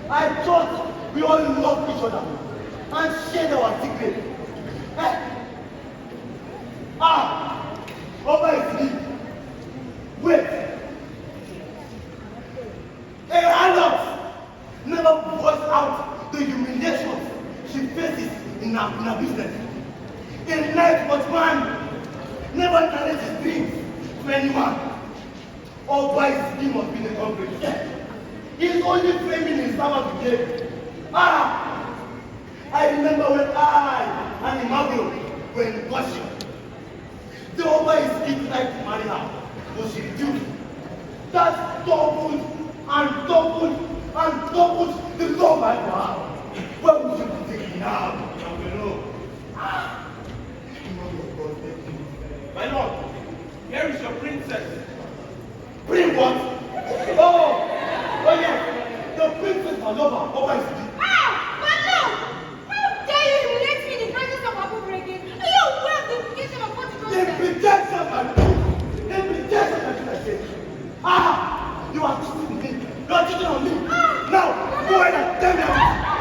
I thought we all loved each other and shared our secret. Eh? Ah! Oba is deep. Wait. A adult never voiced out the humiliations she faces in her business. A night watchman never narrates his dreams to anyone. Oba is deep must be the culprit. He's only framing his servant today. Ah! I remember when I and Imagoro were in Russia. The Oba is still trying to marry her, but she refused. That doubled and doubled and doubled the love I for her. Where would you be taking now? Imagoro. Ah! Imagoro, God bless you. My lord, here is your princess. Bring what? Oh yes, the princess Malova, Oba is deep. Ah! But no! How dare you humiliate me in the presence of Abu Breaking? Are you aware of the implication of what you They said? pretend something. They pretend something I say. Ah! You are cheating me. You are cheating on me. Now, go ahead and tell me.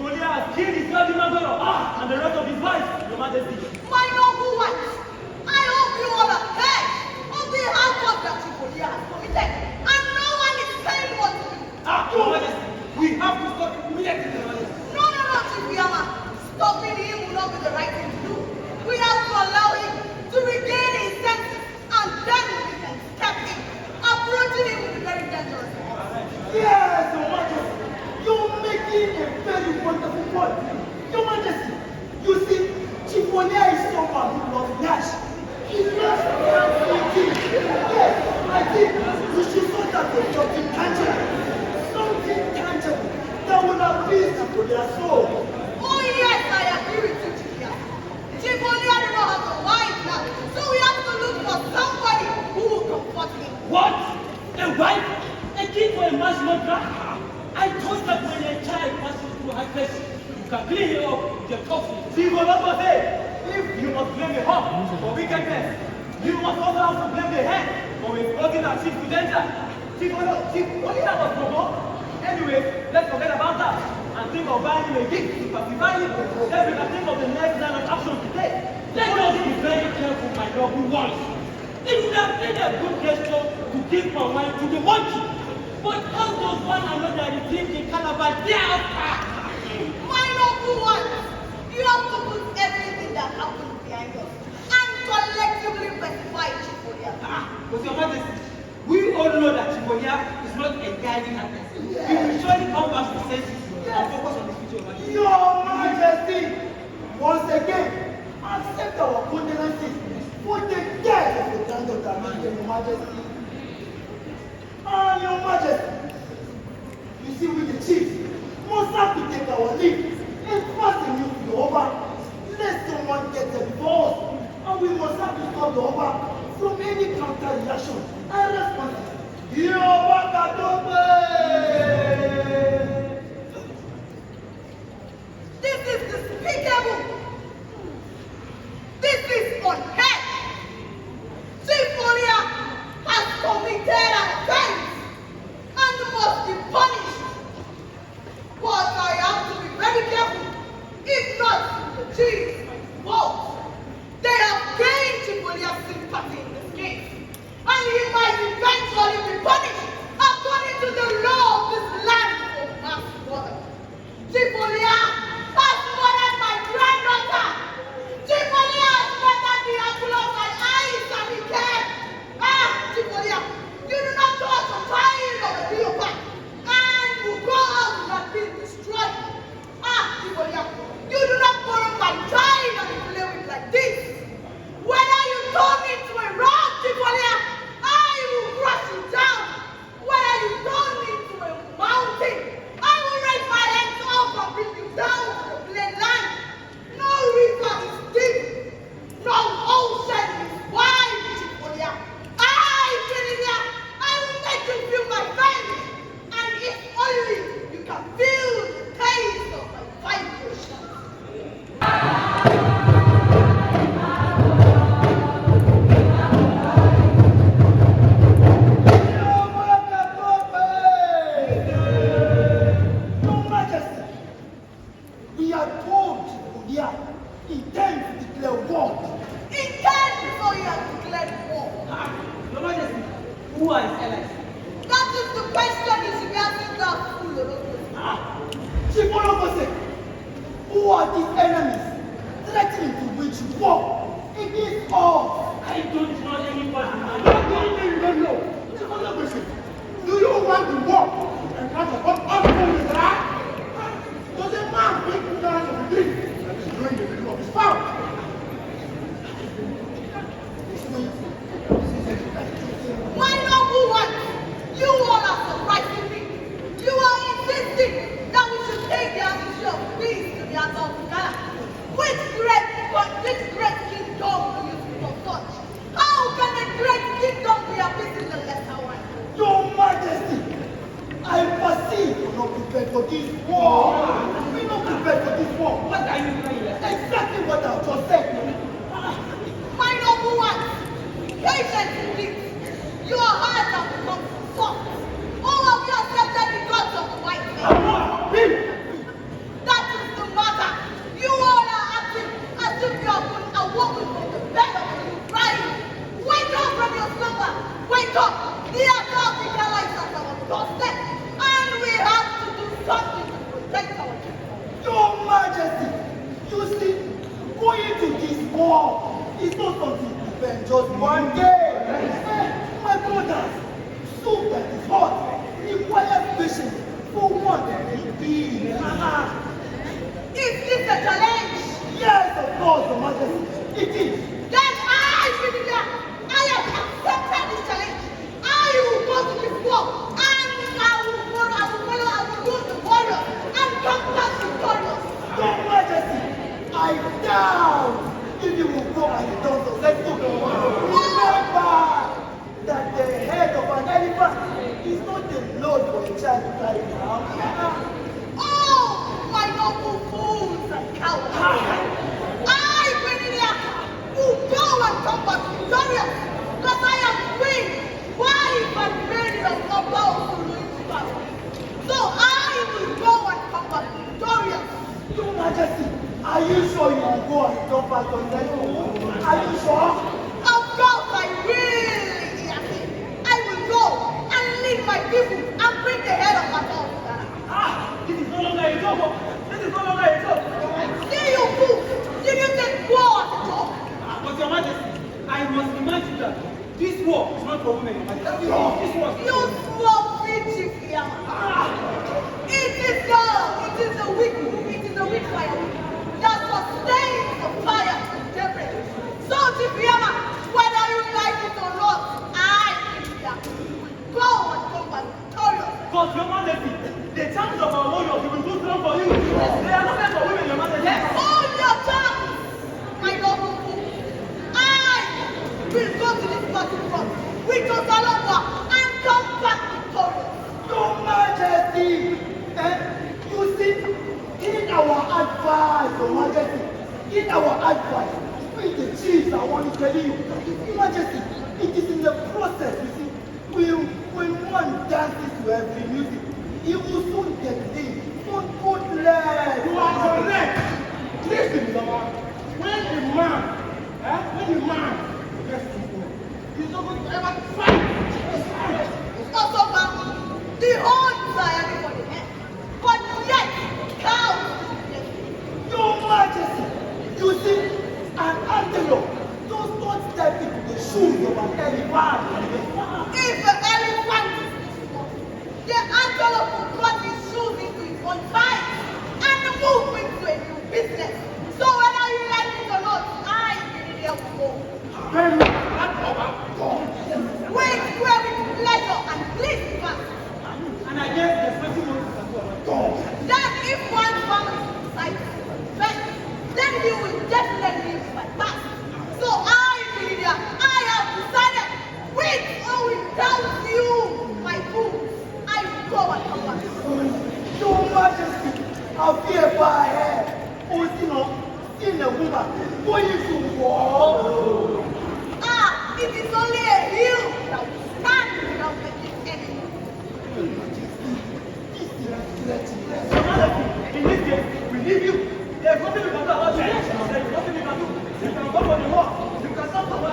Chifolia has killed his clergyman and the rest of his wives, Your Majesty. My noble wife, I hope you all have heard of the havoc that Chifolia has committed, and no one is saying what to do. Your Majesty, we have to stop it immediately, Your Majesty. No, Chifiama. Stopping him will not be the right thing to do. We have to allow him to regain his senses, and then we can step in. Approaching him will be very dangerous. Yes, Your Majesty. You're making a very wonderful point. Your Majesty, you see, Chifolia is someone who loves Nash. He loves dancing. Yes, I think we should sort out something tangible. Something tangible that will appease Chifolia's soul. Oh yes, I agree with you, Chifiama. Chifolia does not have a wife now, so we have to look for somebody who will comfort him. What? A wife? A kid for a man's murderer? I thought that when a child passes through her face, you can clean it up with your coffee. Chifolia say, if you must blame the heart for wickedness, you must also have to blame the head for exposing our chief to danger. Chifolia was provoked. Anyway, let's forget about that and think of buying him a gift to pacify him. Then we can think of the next line of action to take. Let us be very careful, my noble wife. It would have been a good gesture to give my wine to the monkey. But how does one another retrieve the calabash thereafter? My noble one, you have to put everything that happened behind us and collectively pacify Chifolia. But Your Majesty, we all know that Chifolia is not a guiding hand. He will surely come back to senses and focus on the future, Your Majesty. Your Majesty, once again, accept our condolences for the death of the granddaughter, Your Majesty. And Your Majesty, you see, we the chiefs must have to take our leave and pass the news to the Oba. Let someone get there before us, and we must have to stop the Oba from any counter-reaction and response. Yoba Katope! This is despicable. This is unheard. Chifolia has committed an offense and must be punished. But I have to be very careful. If not, the chiefs vote. They have gained Chifolia's sympathy in this case, and he might eventually be punished according to the law of this land of mass murder. Chifolia has murdered my granddaughter. Chifolia has murdered the apple of my eyes and he can. Chifolia, you do not touch a child of a leopard and will go out and be destroyed. Chifolia, you do not borrow my child and play with like this. Whether you turn into a rock, Chifolia, I will crush you down. Whether you turn into a mountain, I will raise my hands up and bring you down to the plain land. No river is deep, no ocean is wide, Chifolia. Chifolia, I will make you feel my pain, and if only you can feel the taste of my vibration. Your Majesty, we are told Chifolia intends to declare war. Intend before you have declared war. Your Majesty, who are his allies? That is the question you should be asking that fool Chifolokose, who are these enemies threatening to wage war against us? I don't know anybody. You don't know. Chifolokose, do you want to war and have a up with that? Does a man break down of the dream that is doing the middle of his farm? My noble one, you all are surprising me. You are insisting that we should take the ambition of peace to the Ata of Ghana. Which great kingdom do you speak of such? How can a great kingdom be appeasing the lesser one? Your Majesty, I perceive you're not prepared for this war. We're not prepared for this war. What are you doing? Exactly what I just said. My noble one, patience indeed. Your heart has become soft. All of you accepted the gods of the white man. That is It's not something to spend just one day. My brothers, soup that is hot requires patience for one to be. Is this a challenge? Yes, of course, Your Majesty. It is. Then I have accepted this challenge. I will go to this war and I will do the warrior and come back victorious. Your Majesty, I doubt if you will go and return successful. Remember that the head of an elephant is not the load for a child to carry now. Oh, my noble fools and cowards. I, Beninia, will go and come back victorious because I am queen, wife and maiden of Papa. So I will go and come back victorious. Your Majesty, are you sure you will go and return back successful? Are you sure? Of course I will, Idiaki. I will go and lead my people and bring the head of Papa. This is no longer a joke. This is no longer a joke. See you, fool! Did you take war as a joke? But Your Majesty, I must remind you that this war is not for women, Your Majesty. This war is You small bitchy Fiamma. It is the weak fire that sustains the fire to temperature. So, Fiamma, whether you like it or not, I will go and come back victorious. But Your Majesty, the chances of our warriors will be too strong for you. They are not meant for women, Your Majesty. Hold your tongue, my noble fool. I will go to this battlefront with Osalamba and come back victorious. Your Majesty, you see, in our advice, Your Majesty, in our advice, with the chiefs, I want to tell you, Your Majesty, it is in the process, you see, when one dances to every music, he will soon get in on good land. You are correct. Listen, Lord. When a man gets to go, he's not going to ever fight. Osalamba, the horns are everybody, but yet cows. Your Majesty, you see, an antelope does not step into the shoes of an elephant. If the elephant is small, the antelope will cut his shoes into his own thighs and move into a new business. So whether you like it or not, I will there will go. Very well. Wait where with pleasure and please fast. And I guess there's nothing more to do. Then if one family decides to best, then he will definitely use my past. So I have decided, with or without you, my fools, I will go and come back. Your Majesty, I fear by her. Oh, seen a woman going to war. It is only a hill that will stand without making any. Your Majesty, this is a threat. Your Majesty, in this case, we leave you. There's nothing we can do about it. There's nothing we can do. You can go for the war. You can stop the war.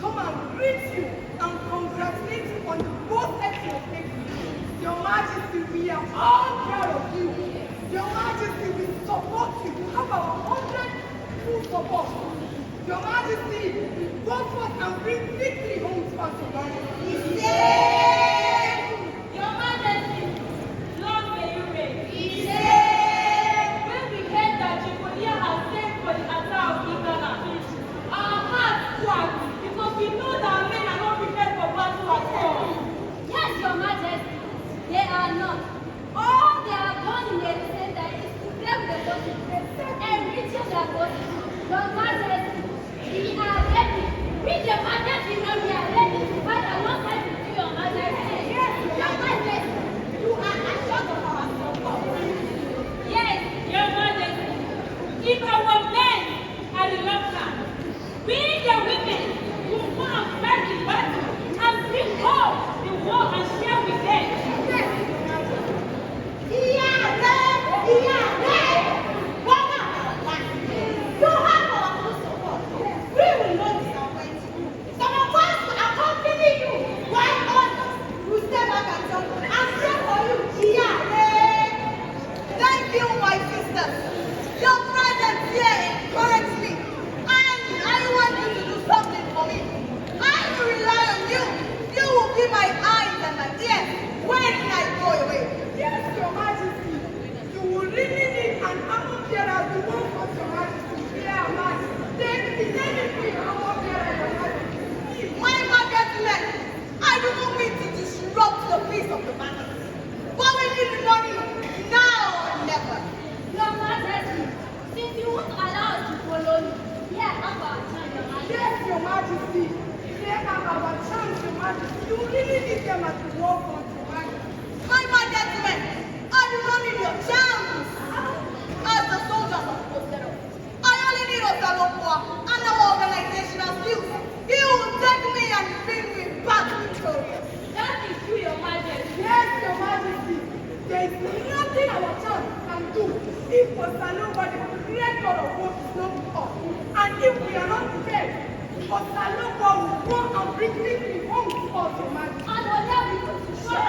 come and greet you and congratulate you on the bold step you have taken. Your Majesty, we are all proud of you. Your Majesty, we support you. You have our 100 full support. Your Majesty, go forth and bring victory home to us, Your Majesty. Yeah. Your Majesty, long may you reign. Yeah. When we heard that Jepolia has sent for the attack of IDI'A, our hearts quaked because we know that our men are not prepared for battle at all. Yes, Your Majesty, they are not. All they have done in their descent is to grab the body and reach their body. Your Majesty, we are ready. We the Majesty know we are ready to fight alongside with you, Your Majesty. Yes, Your Majesty, you are assured of our support. Yes, Your Majesty, if our men are reluctant, we the women will go and fight the battle and bring home the war and share with them. Yes, Your Majesty. You have our full support. We will not disappoint you. Some of us will accompany you, while others will step back and talk and pray for you. Thank you, my sisters. Your presence here encourages me, and I want you to do something for me. I will rely on you. You will be my eyes and my ears when I go away. Yes, Your Majesty. You will really need an armor bearer to work for Your Majesty. Yeah, man. Then be an armor bearer, Your Majesty. My majesty, I do not mean to disrupt the peace of the battle, but we need the money now or never. Your Majesty, since you won't allow us to follow you, here have our time, Your Majesty. Yes, Your Majesty. They are our chance, Your Majesty. You really need them as you walk on, Your Majesty. My majesty, I do not need your chance. As the soldiers of Postero, I only need Osalopua and our organizational skills. He will take me and bring me back victorious. That is true, Your Majesty. Yes, Your Majesty. There is nothing our chance can do if Osalopua, the great God of hosts, is not with us. And if we are not prepared, Osalopua will go and bring victory home to us, Your Majesty. And will help you to show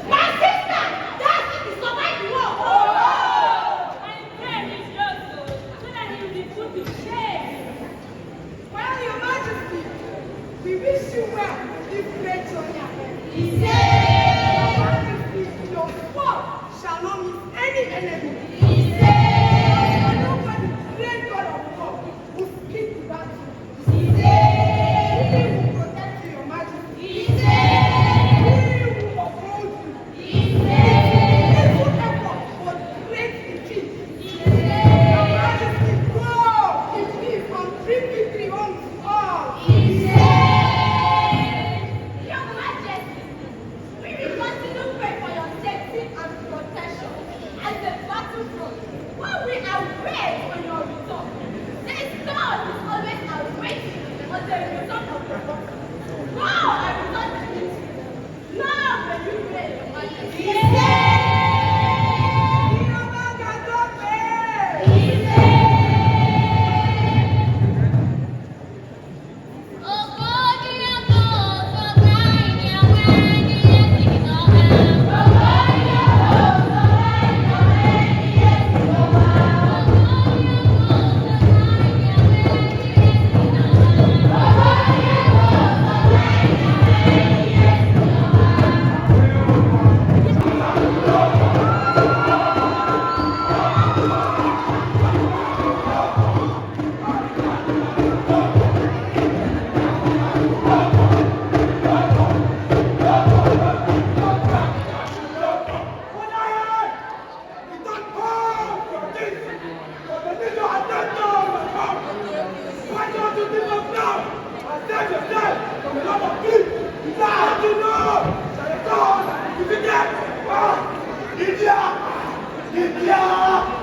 My sister, that is survive the war. And prayer is just so that he will be put to shame. Well, Your Majesty, we wish you well this great journey ahead. Your Majesty, your sword shall not miss any enemy. For nobody, great God of war, will speak to battle. He will protect you, Your Majesty. He will uphold you. Little effort was great defeat. Your Majesty, go in peace and bring victory home to all. Your Majesty, we will continue to pray for your safety and protection as the battlefront. While we await for your return, this God is always awaiting for the return of your daughter. Now I return to you. Now may you reign, Your Majesty. IDI'A! IDI'A!